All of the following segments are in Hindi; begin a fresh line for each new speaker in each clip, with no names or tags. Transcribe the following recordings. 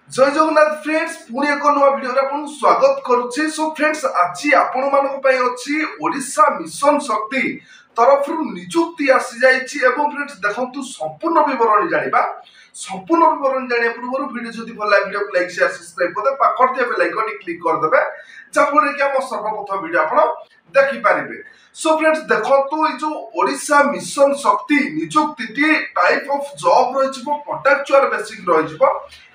जय जगन्नाथ फ्रेंड्स पुणी एक नुआ वीडियो रे आपन स्वागत करूची। सो फ्रेंड्स आज आपण मानक पई अछि ओडिशा मिशन शक्ति तरफ नियुक्ति आसी जाईची एवं फ्रेंड्स देखंतु संपूर्ण विवरण जानिबा। संपूर्ण विवरण जानिया पूर्व वीडियो जदि भल लागे वीडियो को लाइक शेयर सब्सक्राइब करदे पाखर दिया बेल आइकन क्लिक कर देबे जाफले कि हम सर्वप्रथम वीडियो आपण देखि पारिबे। सो फ्रेंड्स देखंतु ए जो ओडिशा मिशन शक्ति नियुक्ति टाइप ऑफ जॉब रहिबो कॉन्ट्रैक्चुअल बेसिक रहिबो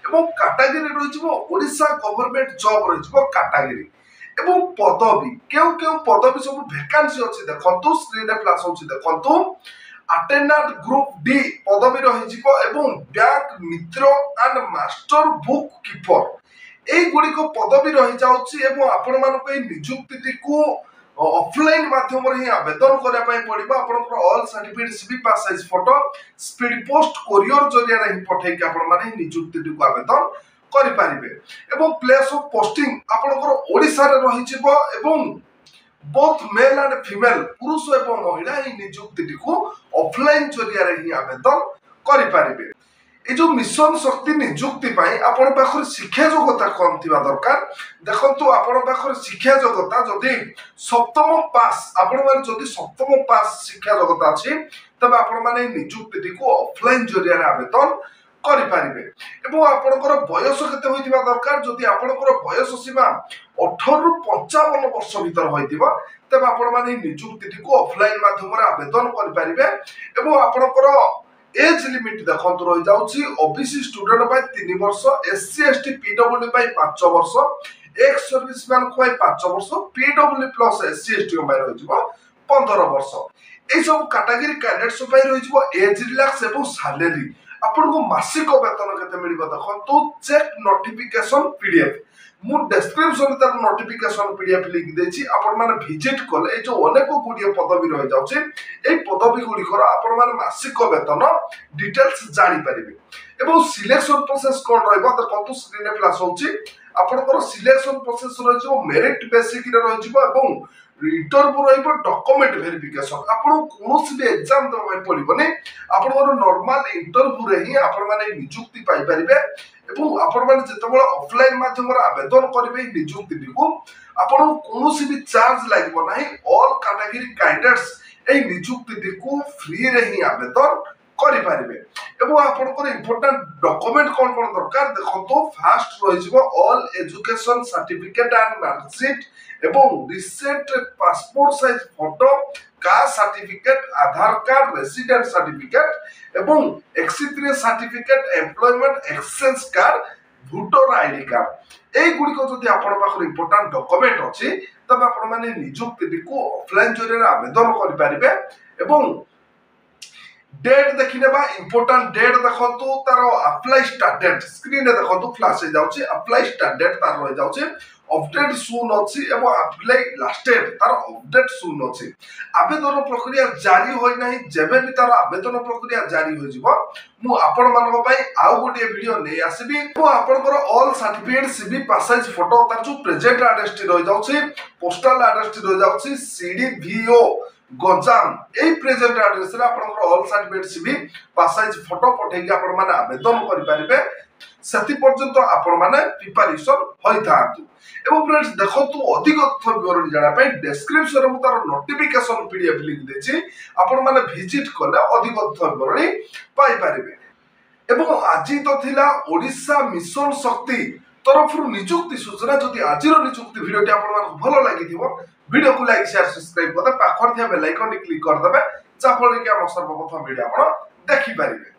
एवं कैटेगरी रहिबो ओडिशा गवर्नमेंट जॉब रहिबो कैटेगरी एवं पदवी केउ केउ पदवी सब वैकेंसी अछि देखंतु स्क्रीन रे फ्लैश होछि देखंतु अटेंडेंट ग्रुप डी पदवी रहिबो एवं बैंक मित्र एंड मास्टर बुक कीपर एई गुडी को पदवी रहि जाउछि एवं आपण मानको ए नियुक्ति को ऑफलाइन माध्यम रे आवेदन करिया पई पड़िबो। आपनकर all certificate CV pass size photo speed post courier जरिया रे पठै के आपण माने नियुक्ति को आवेदन करि पारिबे एवं प्लेस ऑफ पोस्टिंग आपनकर ओडिसा रे रहिजिबो एवं बोथ मेल एंड फीमेल पुरुष एवं महिला ए नियुक्ति को ऑफलाइन जरिया रे आवेदन करि पारिबे। ए जो मिशन शक्ति नियुक्ति पाई आपण पाखर शिक्षा योग्यता कम थिबा दरकार। देखंतु आपण पाखर शिक्षा योग्यता जदि सप्तम पास आपण माने जदि सप्तम पास शिक्षा योग्यता अछि तबे आपण माने नियुक्ति को ऑफलाइन जरिया रे आवेदन करि पारिबे एवं आपनकर बयस केते होइतिबा दरकार। जदि आपनकर बयस सीमा 18 रु 55 वर्ष भीतर होइतिबा तबे आपण माने नियुक्ति को ऑफलाइन माध्यम रे आवेदन करि पारिबे एवं आपनकर एज लिमिट देखंतु रहि जाउछि ओबीसी स्टूडेंट बाय 3 वर्ष एससी एसटी पीडब्ल्यू बाय 5 वर्ष एक्स सर्विसमैन को बाय 5 वर्ष पीडब्ल्यू प्लस एससी एसटी बाय रहिबो 15 वर्ष। ए सब कैटेगरी कैंडिडेट्स बाय रहिबो एज रिलैक्स एवं सैलरी आपन को मासिक वेतन केते मिलिबो देखंतु चेक नोटिफिकेशन पीडीएफ मु डिस्क्रिप्शन तर नोटिफिकेशन पीडीएफ लिंक देछि आपण माने विजिट कले ए जो अनेक गुडिया पदवी रहि जाउछि ए पदवी गुडी कर आपण माने मासिक वेतन डिटेल्स जानि परिबे एवं सिलेक्शन प्रोसेस कोन रहबो देखंतु स्क्रीन रे फ्लैश होछि आपनकर सिलेक्शन प्रोसेस रहि जो मेरिट बेसिक रे रहि जिवो एवं इंटरव्यू रहिबो डॉक्यूमेंट वेरिफिकेशन आपण कोनोसी भी एग्जाम दबाय पड़िबोनी आपण नॉर्मल इंटरव्यू रे ही आपण माने नियुक्ति पाई परिबे एवं आपण माने जेतबेला ऑफलाइन माध्यम रे आवेदन करिवे नियुक्ति को आपण कोनोसी भी चार्ज लागबो नाही। ऑल कैटेगरी कैंडिडेट्स ए नियुक्ति को फ्री रे ही आवेदन करि पारिबे एवं आपनकर इंपोर्टेंट डॉक्यूमेंट कोन कोन दरकार देखंतो फास्ट रहिबो all education certificate and marksheet एवं recent passport size photo caste certificate Aadhaar card resident certificate एवं एक्स3 certificate employment exchange card voter ID card ए गुडी को जदि आपण पाखर इंपोर्टेंट डॉक्यूमेंट अछि तबे आपण माने नियुक्ति को ऑफलाइन जरिया आवेदन करि पारिबे एवं डेट देखिनेबा इंपोर्टेंट डेट देखंतु तारो अप्लाई स्टार्ट डेट स्क्रीन रे देखंतु फ्लैश हो जाउछि अप्लाई स्टार्ट डेट तार रहि जाउछि अपडेट सून अछि एवं अप्लाई लास्ट डेट तार अपडेट सून अछि। आवेदन प्रक्रिया जारी होय नाही जेबे भी तार आवेदन प्रक्रिया जारी हो जिवो मु आपण मानक पई आउ गोटे वीडियो नै आसीबी तो आपनकर all certificate CV pass size photo तार जो प्रेजेंट एड्रेस टी रहि जाउछि पोस्टल एड्रेस टी रहि जाउछि सीडीवीओ गंजाम ए प्रेजेंट एड्रेस रे आपनकर all certificate CV pass size photo पठै के आपण माने आवेदन करि पारिबे सेति पर्यंत आपण माने प्रिपरेशन होई थांतु एवं फ्रेंड्स देखंतु अधिक तथ्य विवरण जाना पय डिस्क्रिप्शन रे मु तार नोटिफिकेशन पीडीएफ लिंक देछि आपण माने विजिट करले अधिक तथ्य विवरण पाई पारिबे एवं आजि तो थिला ओडिशा मिशन शक्ति तरफ नियुक्ति सूचना। जदि आजिर नियुक्ति वीडियोटी आपण मानक भलो लागिथिबो वीडियो को लाइक शेयर सब्सक्राइब करदे पाखर थिया बेल आइकन क्लिक कर देबे जाफले कि हम सर्वप्रथम वीडियो आपण देखि पारिबे।